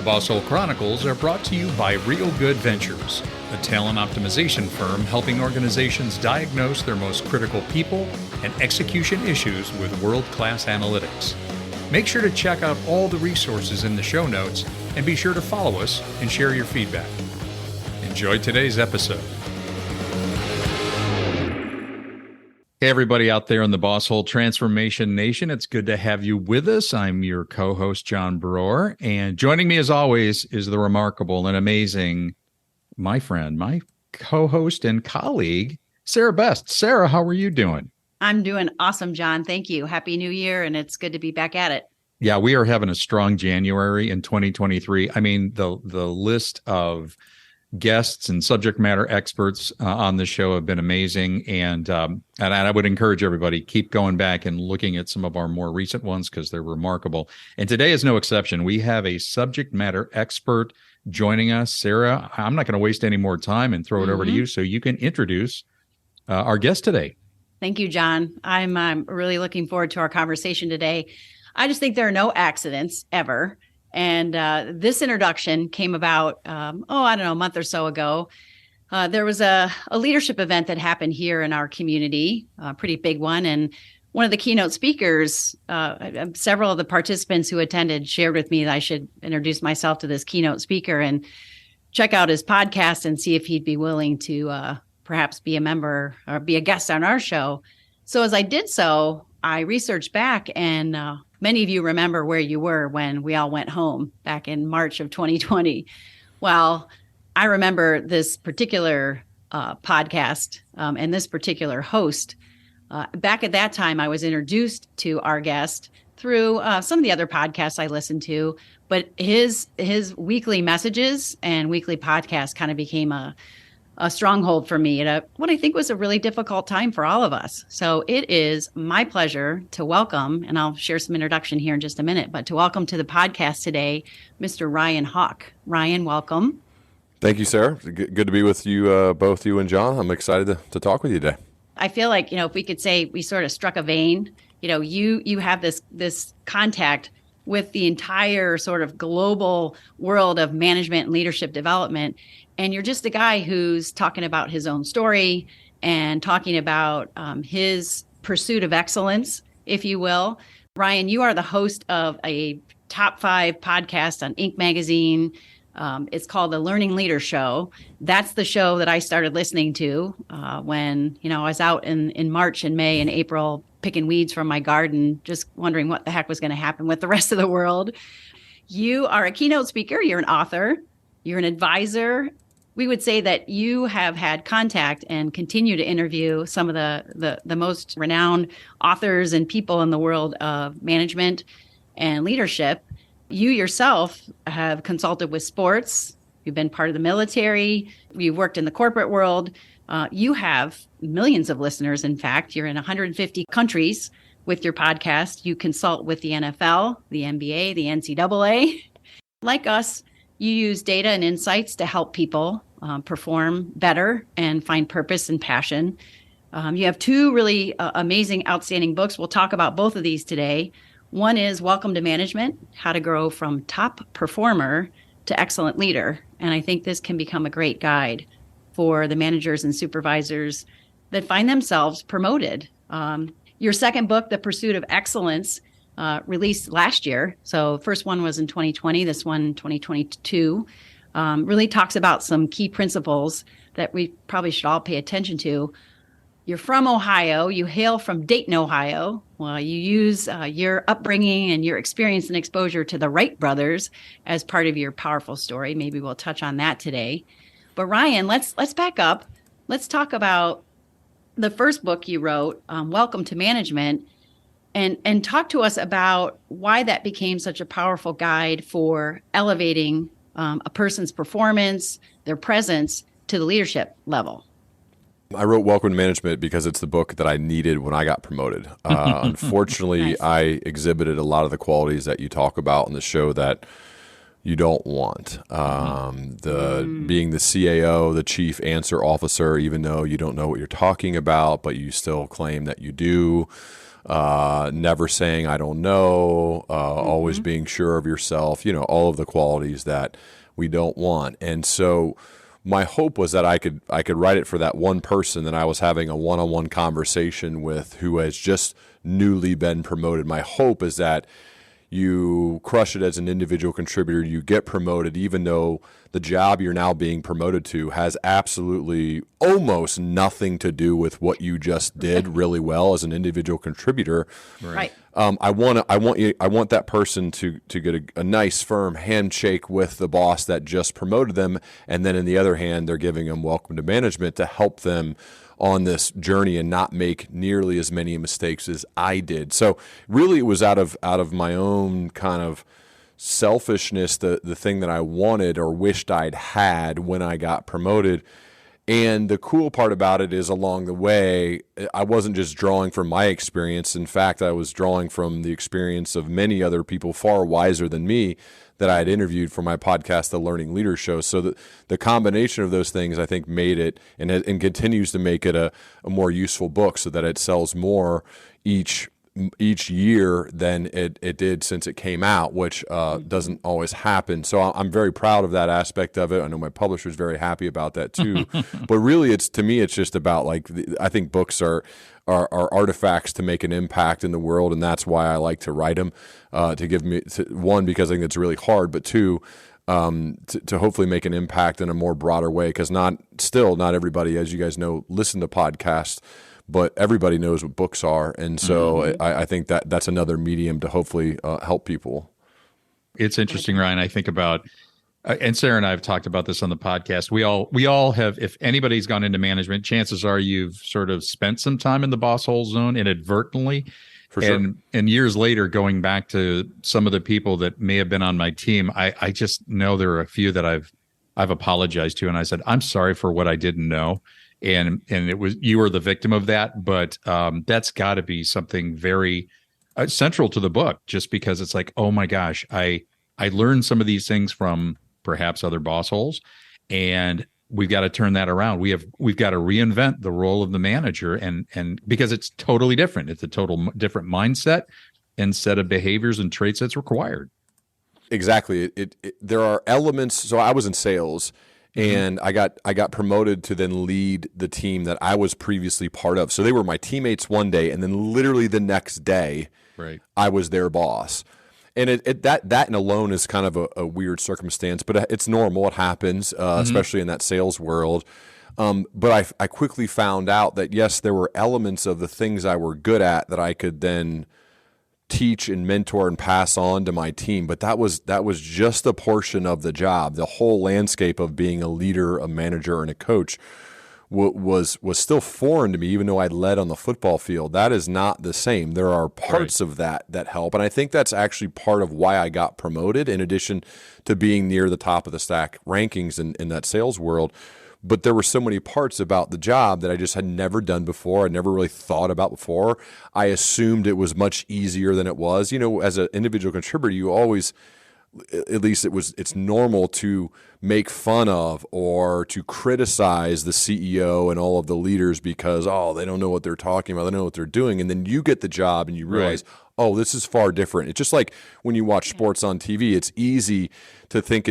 The Boss Hole Chronicles are brought to you by Real Good Ventures, a talent optimization firm helping organizations diagnose their most critical people and execution issues with world-class analytics. Make sure to check out all the resources in the show notes and be sure to follow us and share your feedback. Enjoy today's episode. Hey, everybody out there in the Boss Hole Transformation Nation. It's good to have you with us. I'm your co-host, John Brewer, and joining me as always is the remarkable and amazing, my friend, my co-host and colleague, Sarah Best. Sarah, how are you doing? I'm doing awesome, John. Thank you. Happy New Year, and it's good to be back at it. Yeah, we are having a strong January in 2023. I mean, the list of guests and subject matter experts on the show have been amazing, and I would encourage everybody keep going back and looking at some of our more recent ones because they're remarkable. And today is no exception. We have a subject matter expert joining us. Sarah, I'm not going to waste any more time and throw it over to you so you can introduce our guest today. Thank you, John. I'm really looking forward to our conversation today. I just think there are no accidents ever. And this introduction came about, I don't know, a month or so ago. There was a leadership event that happened here in our community, a pretty big one. And one of the keynote speakers, several of the participants who attended shared with me that I should introduce myself to this keynote speaker and check out his podcast and see if he'd be willing to perhaps be a member or be a guest on our show. So as I did so, I researched back, and many of you remember where you were when we all went home back in March of 2020. Well, I remember this particular podcast and this particular host. Back at that time, I was introduced to our guest through some of the other podcasts I listened to, but his weekly messages and weekly podcast kind of became a stronghold for me at what I think was a really difficult time for all of us. So it is my pleasure to welcome, and I'll share some introduction here in just a minute, but to welcome to the podcast today, Mr. Ryan Hawk. Ryan, welcome. Thank you, Sarah. Good to be with you, both you and John. I'm excited to talk with you today. I feel like, if we could say we sort of struck a vein, you have this contact with the entire sort of global world of management and leadership development. And you're just a guy who's talking about his own story and talking about his pursuit of excellence, if you will. Ryan, you are the host of a top 5 podcast on Inc. magazine. It's called The Learning Leader Show. That's the show that I started listening to when, I was out in March and May and April picking weeds from my garden, just wondering what the heck was going to happen with the rest of the world. You are a keynote speaker. You're an author. You're an advisor. We would say that you have had contact and continue to interview some of the most renowned authors and people in the world of management and leadership. You yourself have consulted with sports. You've been part of the military. You've worked in the corporate world. You have millions of listeners. In fact, you're in 150 countries with your podcast. You consult with the NFL, the NBA, the NCAA. Like us, you use data and insights to help people perform better and find purpose and passion. You have 2 really amazing, outstanding books. We'll talk about both of these today. One is Welcome to Management, How to Grow from Top Performer to Excellent Leader. And I think this can become a great guide for the managers and supervisors that find themselves promoted. Your second book, The Pursuit of Excellence, released last year. So first one was in 2020, this one 2022, really talks about some key principles that we probably should all pay attention to. You're from Ohio. You hail from Dayton, Ohio. Well, you use your upbringing and your experience and exposure to the Wright brothers as part of your powerful story. Maybe we'll touch on that today. But Ryan, let's back up. Let's talk about the first book you wrote, Welcome to Management, and talk to us about why that became such a powerful guide for elevating a person's performance, their presence to the leadership level. I wrote Welcome to Management because it's the book that I needed when I got promoted. Unfortunately, Nice. I exhibited a lot of the qualities that you talk about in the show that you don't want. Being the CAO, the Chief Answer Officer, even though you don't know what you're talking about, but you still claim that you do. never saying I don't know, always being sure of yourself, all of the qualities that we don't want. And so my hope was that I could write it for that one person that I was having a one-on-one conversation with who has just newly been promoted. My hope is that you crush it as an individual contributor, you get promoted, even though the job you're now being promoted to has absolutely almost nothing to do with what you just did really well as an individual contributor. Right. I want that person to get a nice firm handshake with the boss that just promoted them, and then in the other hand, they're giving them welcome to management to help them on this journey and not make nearly as many mistakes as I did. So really, it was out of my own kind of selfishness, the thing that I wanted or wished I'd had when I got promoted. And the cool part about it is along the way, I wasn't just drawing from my experience. In fact, I was drawing from the experience of many other people far wiser than me that I had interviewed for my podcast, The Learning Leader Show. So the combination of those things, I think, made it and continues to make it a more useful book so that it sells more each year than it did since it came out, which doesn't always happen. So I'm very proud of that aspect of it. I know my publisher is very happy about that too. But really, to me, it's just about I think books are artifacts to make an impact in the world, and that's why I like to write them. One, because I think it's really hard, but two, to hopefully make an impact in a more broader way. Because not everybody, as you guys know, listen to podcasts, but everybody knows what books are, and so I think that's another medium to hopefully help people. It's interesting, Ryan. I think about, and Sarah and I have talked about this on the podcast. We all have. If anybody's gone into management, chances are you've sort of spent some time in the boss hole zone inadvertently. For sure. And years later, going back to some of the people that may have been on my team, I just know there are a few that I've apologized to, and I said, I'm sorry for what I didn't know. And it was, you were the victim of that, but that's got to be something very central to the book, just because it's like, oh my gosh, I learned some of these things from perhaps other boss holes, and we've got to turn that around. We've got to reinvent the role of the manager, and because it's totally different. It's a total different mindset and set of behaviors and traits that's required. Exactly. There are elements. So I was in sales. And I got promoted to then lead the team that I was previously part of. So they were my teammates one day, and then literally the next day, right, I was their boss. And that in alone is kind of a weird circumstance, but it's normal. It happens, especially in that sales world. But I quickly found out that yes, there were elements of the things I were good at that I could then teach and mentor and pass on to my team, but that was just a portion of the job. The whole landscape of being a leader, a manager, and a coach was still foreign to me, even though I led on the football field. That is not the same. There are parts of that help, and I think that's actually part of why I got promoted, in addition to being near the top of the stack rankings in that sales world. But there were so many parts about the job that I just had never done before. I never really thought about before. I assumed it was much easier than it was. As an individual contributor, you always, at least it's normal to make fun of or to criticize the CEO and all of the leaders because, they don't know what they're talking about. They don't know what they're doing. And then you get the job and you realize, this is far different. It's just like when you watch sports on TV, it's easy to think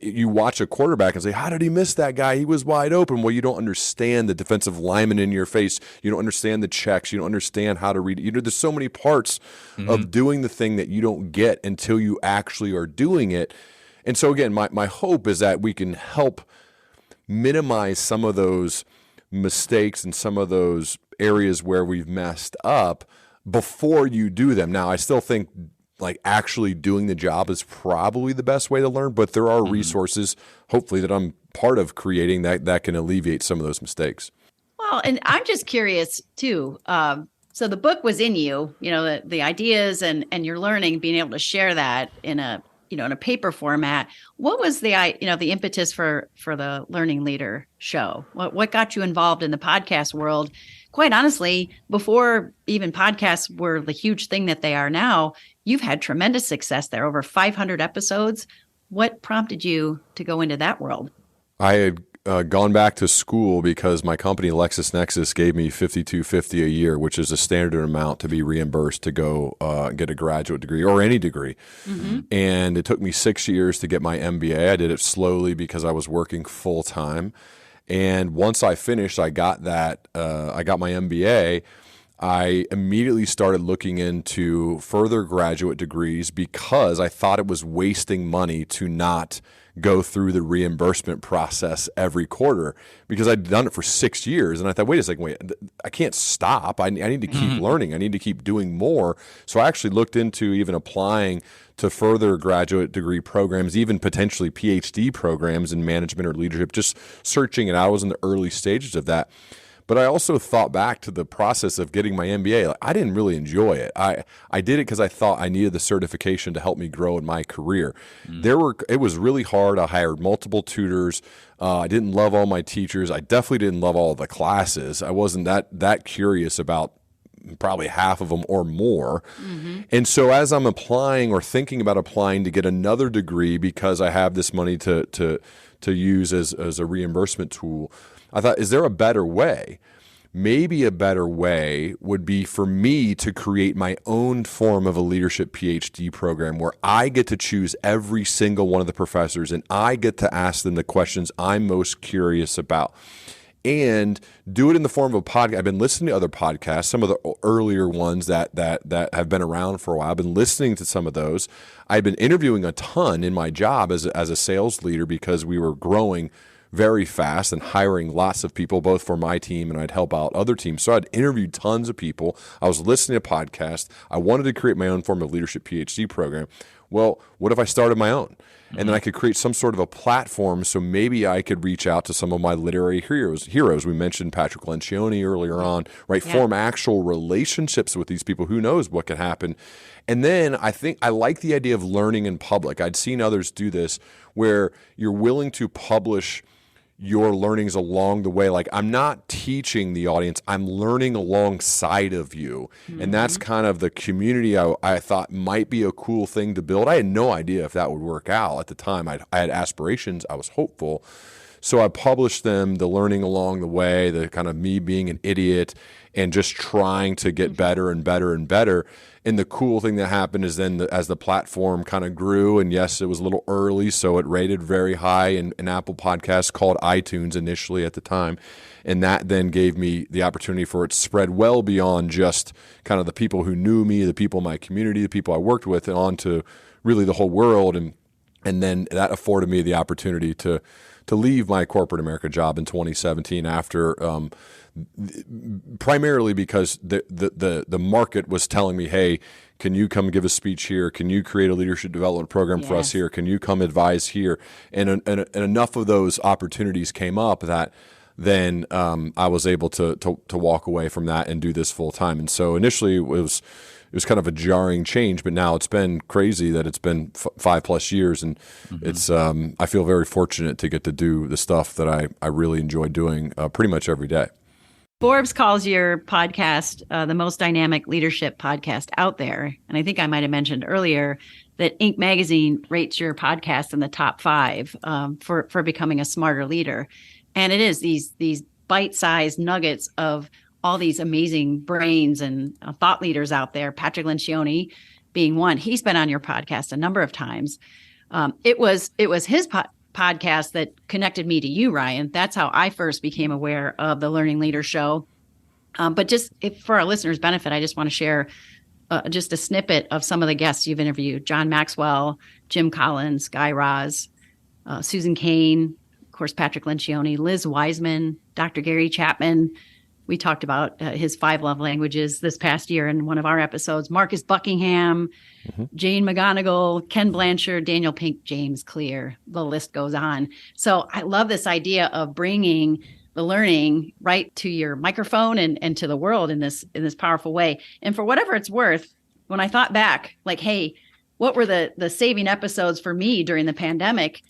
you watch a quarterback and say, how did he miss that guy? He was wide open. Well, you don't understand the defensive lineman in your face. You don't understand the checks. You don't understand how to read it. There's so many parts of doing the thing that you don't get until you actually are doing it. And so again, my hope is that we can help minimize some of those mistakes and some of those areas where we've messed up before you do them. Now, I still think actually doing the job is probably the best way to learn, but there are resources, hopefully, that I'm part of creating that can alleviate some of those mistakes. Well, and I'm just curious too. So the book was in you, the ideas and your learning, being able to share that in a paper format. What was the impetus for the Learning Leader Show? What got you involved in the podcast world? Quite honestly, before even podcasts were the huge thing that they are now, you've had tremendous success there, over 500 episodes. What prompted you to go into that world? I gone back to school because my company LexisNexis gave me $5,250 a year, which is a standard amount to be reimbursed to go get a graduate degree or any degree. And it took me 6 years to get my MBA. I did it slowly because I was working full time. And once I finished, I got that. I got my MBA. I immediately started looking into further graduate degrees because I thought it was wasting money to not go through the reimbursement process every quarter, because I'd done it for 6 years. And I thought, wait a second, I can't stop. I need to keep learning. I need to keep doing more. So I actually looked into even applying to further graduate degree programs, even potentially PhD programs in management or leadership, just searching it out. I was in the early stages of that. But I also thought back to the process of getting my MBA. Like, I didn't really enjoy it. I did it because I thought I needed the certification to help me grow in my career. It was really hard. I hired multiple tutors. I didn't love all my teachers. I definitely didn't love all of the classes. I wasn't that curious about probably half of them or more. And so as I'm applying or thinking about applying to get another degree because I have this money to use as a reimbursement tool, I thought, is there a better way? Maybe a better way would be for me to create my own form of a leadership PhD program where I get to choose every single one of the professors and I get to ask them the questions I'm most curious about, and do it in the form of a podcast. I've been listening to other podcasts, some of the earlier ones that have been around for a while. I've been listening to some of those. I've been interviewing a ton in my job as a sales leader because we were growing very fast and hiring lots of people, both for my team and I'd help out other teams. So I'd interviewed tons of people. I was listening to podcasts. I wanted to create my own form of leadership PhD program. Well, what if I started my own? And then I could create some sort of a platform so maybe I could reach out to some of my literary heroes. We mentioned Patrick Lencioni earlier on, right? Yeah. Form actual relationships with these people. Who knows what could happen? And then I think I like the idea of learning in public. I'd seen others do this where you're willing to publish your learnings along the way. Like, I'm not teaching the audience, I'm learning alongside of you. And that's kind of the community I thought might be a cool thing to build. I had no idea if that would work out at the time. I had aspirations. I was hopeful. So I published them, the learning along the way, the kind of me being an idiot and just trying to get better and better and better. And the cool thing that happened is then as the platform kind of grew, and yes, it was a little early, so it rated very high in Apple Podcasts, called iTunes initially at the time. And that then gave me the opportunity for it to spread well beyond just kind of the people who knew me, the people in my community, the people I worked with, and on to really the whole world. And then that afforded me the opportunity to leave my corporate America job in 2017 after primarily because the market was telling me, hey, can you come give a speech here? Can you create a leadership development program for us here? Can you come advise here? And enough of those opportunities came up that then I was able to walk away from that and do this full time. And so initially it was kind of a jarring change, but now it's been crazy that it's been 5+ years, and it's I feel very fortunate to get to do the stuff that I really enjoy doing pretty much every day. Forbes calls your podcast the most dynamic leadership podcast out there. And I think I might have mentioned earlier that Inc. magazine rates your podcast in the top 5 for becoming a smarter leader. And it is these bite-sized nuggets of all these amazing brains and thought leaders out there, Patrick Lencioni being one. He's been on your podcast a number of times. It was his podcast that connected me to you, Ryan. That's how I first became aware of the Learning Leader Show. But just for our listeners' benefit, I just want to share just a snippet of some of the guests you've interviewed: John Maxwell, Jim Collins, Guy Raz, Susan Cain, of course, Patrick Lencioni, Liz Wiseman, Dr. Gary Chapman. We talked about his 5 love languages this past year in one of our episodes. Marcus Buckingham, Jane McGonigal, Ken Blanchard, Daniel Pink, James Clear. The list goes on. So I love this idea of bringing the learning right to your microphone and to the world in this powerful way. And for whatever it's worth, when I thought back, like, hey, what were the saving episodes for me during the pandemic?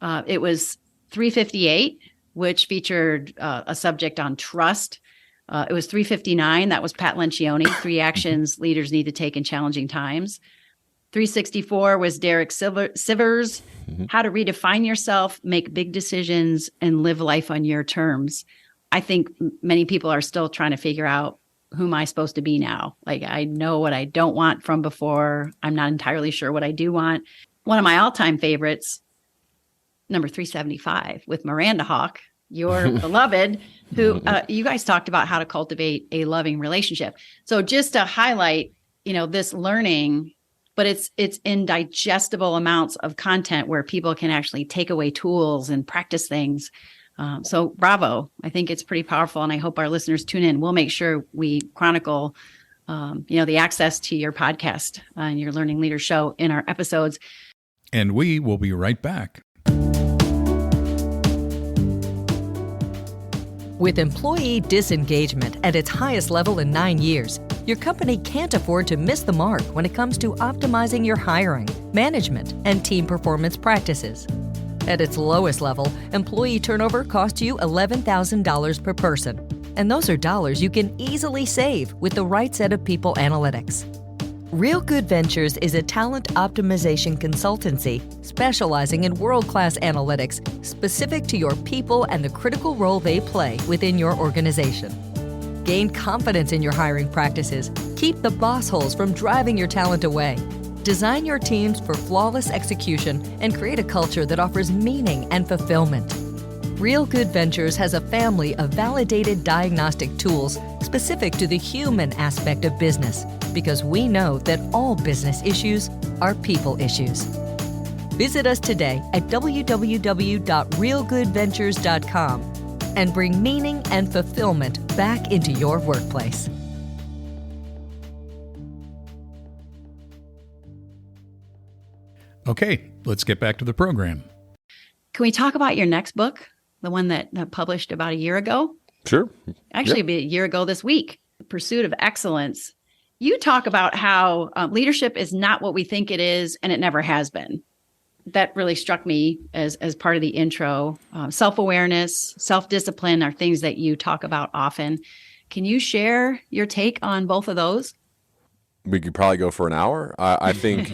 It was 358, which featured a subject on trust. It was 359. That was Pat Lencioni, 3 actions leaders need to take in challenging times. 364 was Derek Sivers. How to redefine yourself, make big decisions, and live life on your terms. I think many people are still trying to figure out, who am I supposed to be now? Like, I know what I don't want from before. I'm not entirely sure what I do want. One of my all-time favorites, number 375 with Miranda Hawk, your beloved, who you guys talked about how to cultivate a loving relationship. So just to highlight, this learning, but it's in digestible amounts of content where people can actually take away tools and practice things. So bravo. I think it's pretty powerful, and I hope our listeners tune in. We'll make sure we chronicle, the access to your podcast and your Learning Leaders show in our episodes. And we will be right back. With employee disengagement at its highest level in 9 years, your company can't afford to miss the mark when it comes to optimizing your hiring, management, and team performance practices. At its lowest level, employee turnover costs you $11,000 per person. And those are dollars you can easily save with the right set of people analytics. Real Good Ventures is a talent optimization consultancy specializing in world-class analytics specific to your people and the critical role they play within your organization. Gain confidence in your hiring practices. Keep the boss holes from driving your talent away. Design your teams for flawless execution and create a culture that offers meaning and fulfillment. Real Good Ventures has a family of validated diagnostic tools specific to the human aspect of business, because we know that all business issues are people issues. Visit us today at www.realgoodventures.com and bring meaning and fulfillment back into your workplace. Okay, let's get back to the program. Can we talk about your next book, the one that published about a year ago? Sure. Actually, it'll be a year ago this week, Pursuit of Excellence. You talk about how leadership is not what we think it is, and it never has been. That really struck me as part of the intro. Self-awareness, self-discipline are things that you talk about often. Can you share your take on both of those? We could probably go for an hour. I think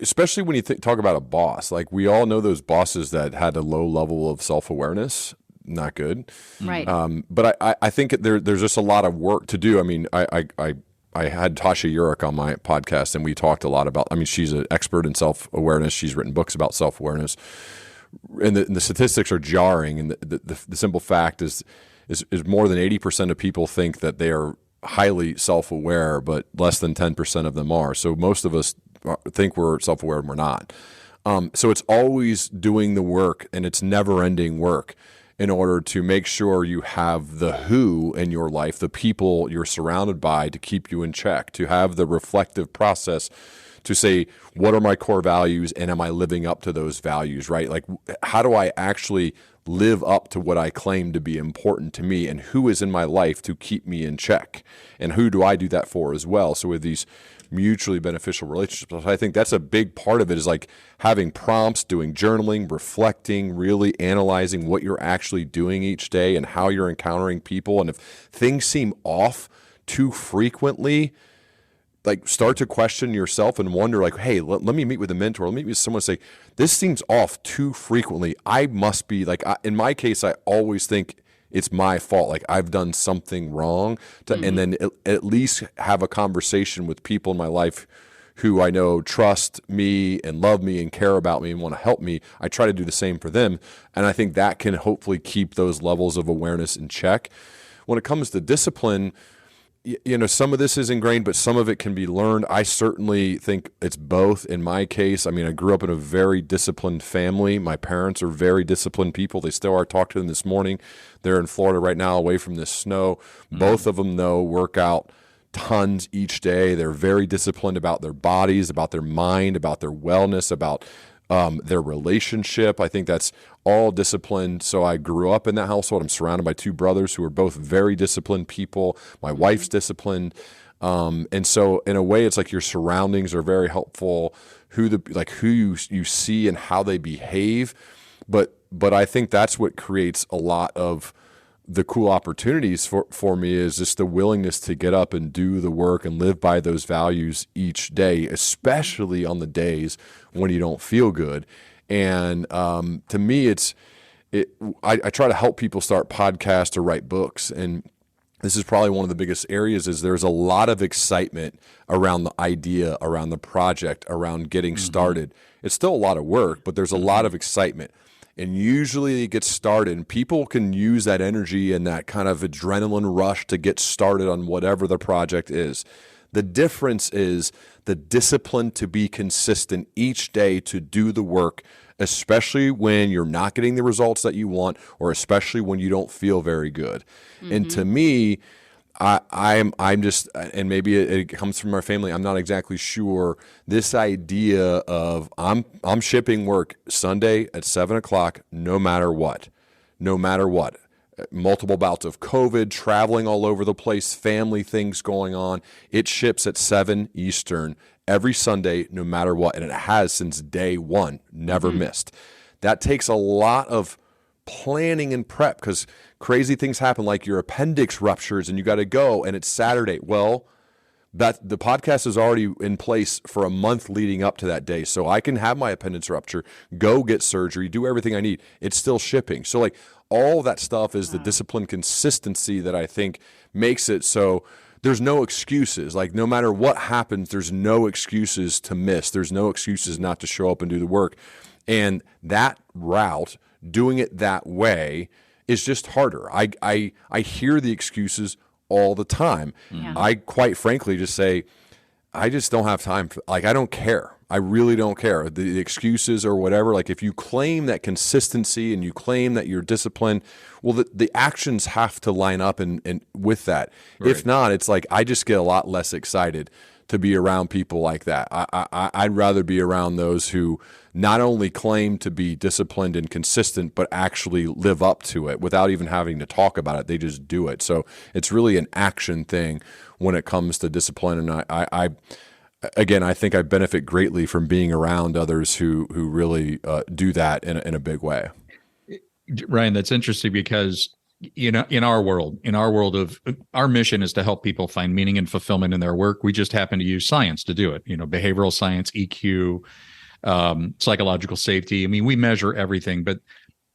especially when you talk about a boss, like we all know those bosses that had a low level of self-awareness. Not good. Right. But I think there's just a lot of work to do. I mean, I had Tasha Urich on my podcast, and we talked a lot about, she's an expert in self-awareness. She's written books about self-awareness. And the statistics are jarring. And the simple fact is more than 80% of people think that they are highly self-aware, but less than 10% of them are. So most of us think we're self-aware and we're not. So it's always doing the work, and it's never-ending work in order to make sure you have the who in your life, the people you're surrounded by to keep you in check, to have the reflective process to say, what are my core values, and am I living up to those values, right? Like, how do I actually live up to what I claim to be important to me, and who is in my life to keep me in check, and who do I do that for as well? So with these mutually beneficial relationships, I think that's a big part of it, is like having prompts, doing journaling, reflecting, really analyzing what you're actually doing each day and how you're encountering people. And if things seem off too frequently, like start to question yourself and wonder, like, hey, let me meet with a mentor. Let me meet with someone and say, this seems off too frequently. I must be like, in my case, I always think it's my fault. Like I've done something wrong and then at least have a conversation with people in my life who I know trust me and love me and care about me and want to help me. I try to do the same for them. And I think that can hopefully keep those levels of awareness in check. When it comes to discipline, some of this is ingrained, but some of it can be learned. I certainly think it's both in my case. I grew up in a very disciplined family. My parents are very disciplined people. They still are. I talked to them this morning. They're in Florida right now away from this snow. Both of them, though, work out tons each day. They're very disciplined about their bodies, about their mind, about their wellness, about their relationship. I think that's all disciplined. So I grew up in that household. I'm surrounded by two brothers who are both very disciplined people. My wife's disciplined. And so in a way, it's like your surroundings are very helpful, who you see and how they behave. But I think that's what creates a lot of the cool opportunities for me is just the willingness to get up and do the work and live by those values each day, especially on the days when you don't feel good. And to me, I try to help people start podcasts or write books. And this is probably one of the biggest areas is there's a lot of excitement around the idea, around the project, around getting started. It's still a lot of work, but there's a lot of excitement. And usually it gets started, and people can use that energy and that kind of adrenaline rush to get started on whatever the project is. The difference is the discipline to be consistent each day to do the work, especially when you're not getting the results that you want, or especially when you don't feel very good. And to me, I'm just, and maybe it comes from our family, I'm not exactly sure, this idea of I'm shipping work Sunday at 7:00 no matter what. Multiple bouts of COVID, traveling all over the place, family things going on. It ships at 7 Eastern every Sunday, no matter what. And it has since day one, never missed. That takes a lot of planning and prep because crazy things happen, like your appendix ruptures and you got to go and it's Saturday. Well, that the podcast is already in place for a month leading up to that day. So I can have my appendix rupture, go get surgery, do everything I need. It's still shipping. So like all that stuff is the discipline consistency that I think makes it so there's no excuses. Like no matter what happens, there's no excuses to miss. There's no excuses not to show up and do the work. And that route, doing it that way, is just harder. I hear the excuses all the time. Yeah. I quite frankly just say, I just don't have time. I don't care. I really don't care. The excuses or whatever, like if you claim that consistency and you claim that you're disciplined, well, the actions have to line up and with that. Right. If not, it's like I just get a lot less excited to be around people like that. I'd rather be around those who not only claim to be disciplined and consistent, but actually live up to it without even having to talk about it. They just do it. So it's really an action thing when it comes to discipline. And I think I benefit greatly from being around others who really do that in a big way. Ryan, that's interesting because in our world of our mission is to help people find meaning and fulfillment in their work. We just happen to use science to do it. Behavioral science, EQ, psychological safety. I mean, we measure everything, but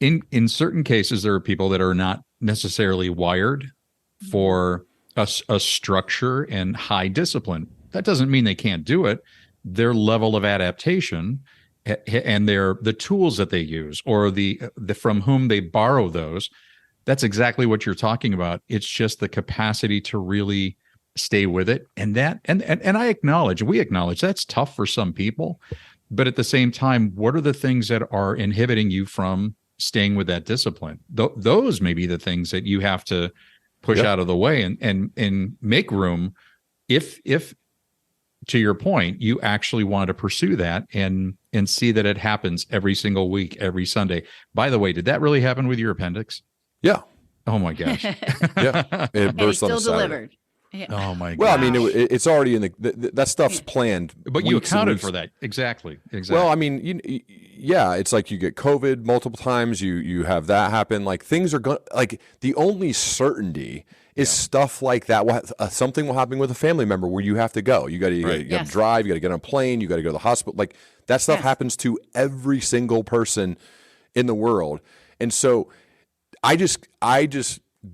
in certain cases, there are people that are not necessarily wired for a structure and high discipline. That doesn't mean they can't do it. Their level of adaptation and the tools that they use or the from whom they borrow those, that's exactly what you're talking about. It's just the capacity to really stay with it. And we acknowledge that's tough for some people, but at the same time, what are the things that are inhibiting you from staying with that discipline? Those may be the things that you have to push out of the way and make room if to your point, you actually want to pursue that and see that it happens every single week, every Sunday. By the way, did that really happen with your appendix? Yeah. Oh my gosh. Yeah. It burst on still a Saturday. Delivered. Yeah. Oh my god. Well, I mean, it's already in that stuff's planned. But you accounted for that. Exactly. Well, I mean, it's like you get COVID multiple times. You have that happen. Like things are going. Like the only certainty is stuff like that. Something will happen with a family member where you have to go. You got to drive. You got to get on a plane. You got to go to the hospital. Like that stuff happens to every single person in the world. And so, I just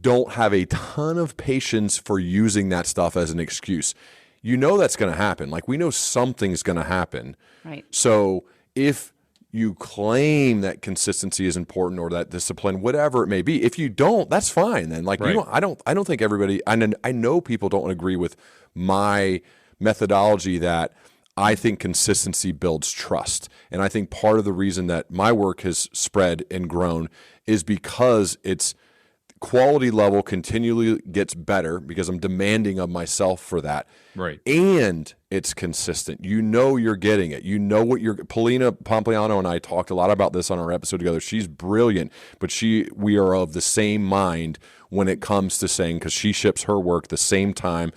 don't have a ton of patience for using that stuff as an excuse. That's going to happen. Like we know something's going to happen. Right. So if you claim that consistency is important or that discipline, whatever it may be, if you don't, that's fine. Then like I don't think everybody. I know people don't agree with my methodology that I think consistency builds trust, and I think part of the reason that my work has spread and grown is because it's quality level continually gets better because I'm demanding of myself for that. Right. And it's consistent. You're getting it. Paulina Pompliano and I talked a lot about this on our episode together. She's brilliant, but we are of the same mind when it comes to saying, because she ships her work the same time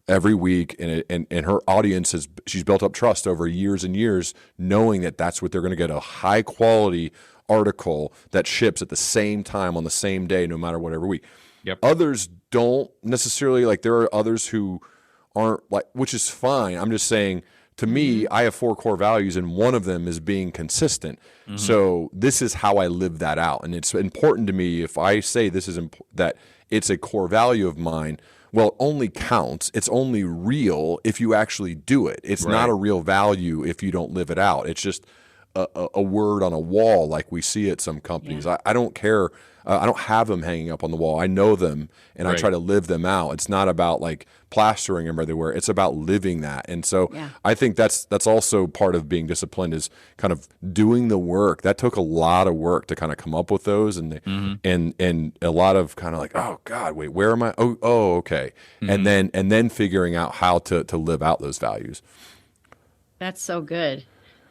every week, and her audience she's built up trust over years and years, knowing that that's what they're going to get, a high quality article that ships at the same time on the same day, no matter what, every week. Yep. Others don't necessarily, like there are others who aren't like, which is fine. I'm just saying, to me, I have 4 core values, and one of them is being consistent. So this is how I live that out. And it's important to me if I say this is that it's a core value of mine. Well, it only counts. It's only real if you actually do it. It's not a real value if you don't live it out. It's just a word on a wall like we see at some companies. I don't care. I don't have them hanging up on the wall. I know them, and I try to live them out. It's not about like plastering them everywhere. It's about living that. And so I think that's also part of being disciplined, is kind of doing the work. That took a lot of work to kind of come up with those, and and a lot of kind of like, oh God, wait, where am I? Oh, okay. And then figuring out how to live out those values. That's so good.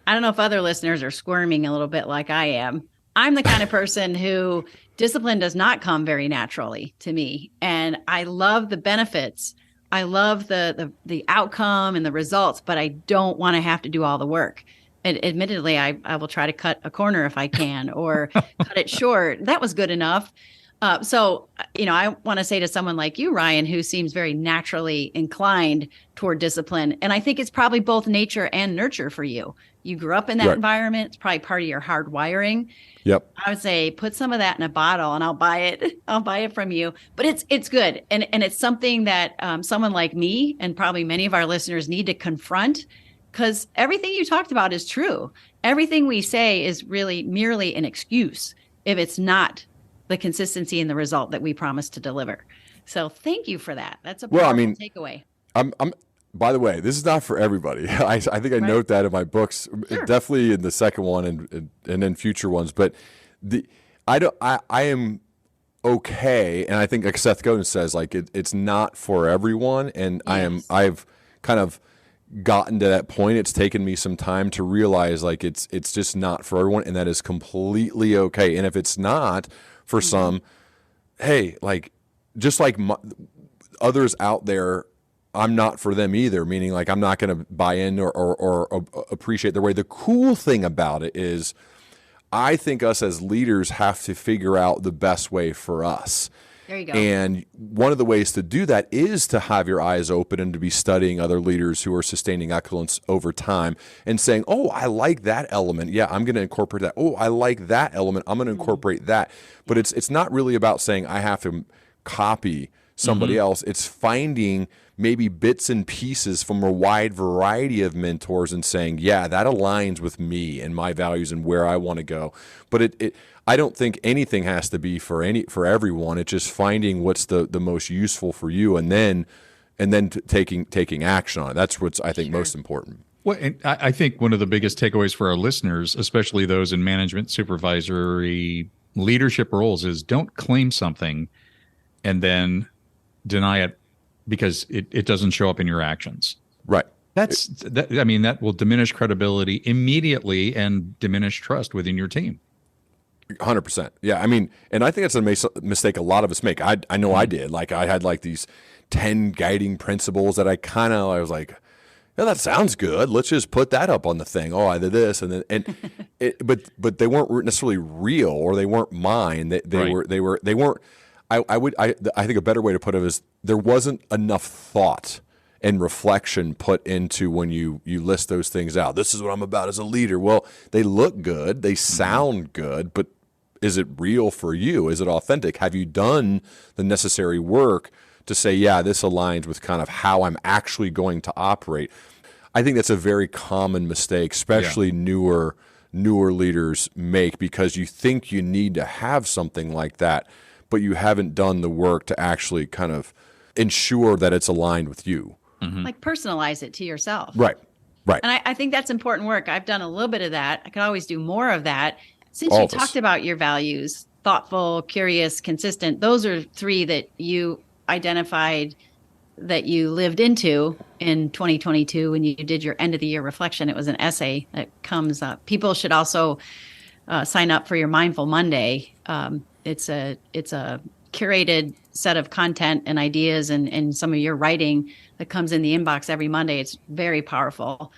I don't know if other listeners are squirming a little bit like I am. I'm the kind of person who discipline does not come very naturally to me. And I love the benefits. I love the outcome and the results, but I don't want to have to do all the work. And admittedly, I will try to cut a corner if I can, or cut it short. That was good enough. So, I want to say to someone like you, Ryan, who seems very naturally inclined toward discipline, and I think it's probably both nature and nurture for you. You grew up in that environment. It's probably part of your hard wiring. Yep. I would say put some of that in a bottle and I'll buy it. I'll buy it from you. But it's good. And it's something that someone like me and probably many of our listeners need to confront, because everything you talked about is true. Everything we say is really merely an excuse if it's not the consistency and the result that we promise to deliver. So thank you for that. That's a powerful takeaway. I'm by the way, this is not for everybody. I think I note that in my books, definitely in the second one and then future ones. But I am okay, and I think like Seth Godin says, like it's not for everyone, and I've kind of gotten to that point. It's taken me some time to realize like it's just not for everyone, and that is completely okay. And if it's not for some, hey, like just like others out there, I'm not for them either, meaning like I'm not going to buy in or appreciate their way. The cool thing about it is I think us as leaders have to figure out the best way for us. There you go. And one of the ways to do that is to have your eyes open and to be studying other leaders who are sustaining excellence over time and saying, oh, I like that element. Yeah, I'm going to incorporate that. Oh, I like that element. I'm going to incorporate that. But it's not really about saying I have to copy somebody else. It's finding maybe bits and pieces from a wide variety of mentors and saying, yeah, that aligns with me and my values and where I want to go. But I don't think anything has to be for everyone. It's just finding what's the most useful for you, and then taking action on it. That's what's I think most important. Well, and I think one of the biggest takeaways for our listeners, especially those in management, supervisory, leadership roles, is don't claim something and then deny it because it doesn't show up in your actions. Right. That will diminish credibility immediately and diminish trust within your team. 100%. Yeah. I mean, and I think that's a mistake a lot of us make. I know I did. Like I had like these 10 guiding principles that I was like, yeah, that sounds good. Let's just put that up on the thing. Oh, I did this, and then but they weren't necessarily real, or they weren't mine. They weren't. I think a better way to put it is there wasn't enough thought and reflection put into when you list those things out. This is what I'm about as a leader. Well, they look good, they sound good, but is it real for you? Is it authentic? Have you done the necessary work to say, yeah, this aligns with kind of how I'm actually going to operate? I think that's a very common mistake, especially newer leaders make, because you think you need to have something like that, but you haven't done the work to actually kind of ensure that it's aligned with you. Like personalize it to yourself. Right. And I think that's important work. I've done a little bit of that. I could always do more of that. Since you talked about your values, thoughtful, curious, consistent, those are 3 that you identified that you lived into in 2022 when you did your end of the year reflection. It was an essay that comes up. People should also sign up for your Mindful Monday. It's a curated set of content and ideas and some of your writing that comes in the inbox every Monday. It's very powerful.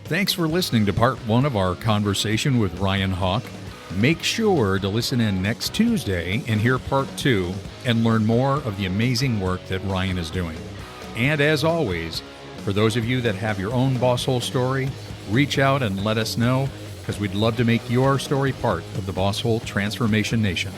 Thanks for listening to part 1 of our conversation with Ryan Hawk. Make sure to listen in next Tuesday and hear part 2 and learn more of the amazing work that Ryan is doing. And as always, for those of you that have your own Boss Hole story, reach out and let us know, because we'd love to make your story part of the Boss Hole Transformation Nation.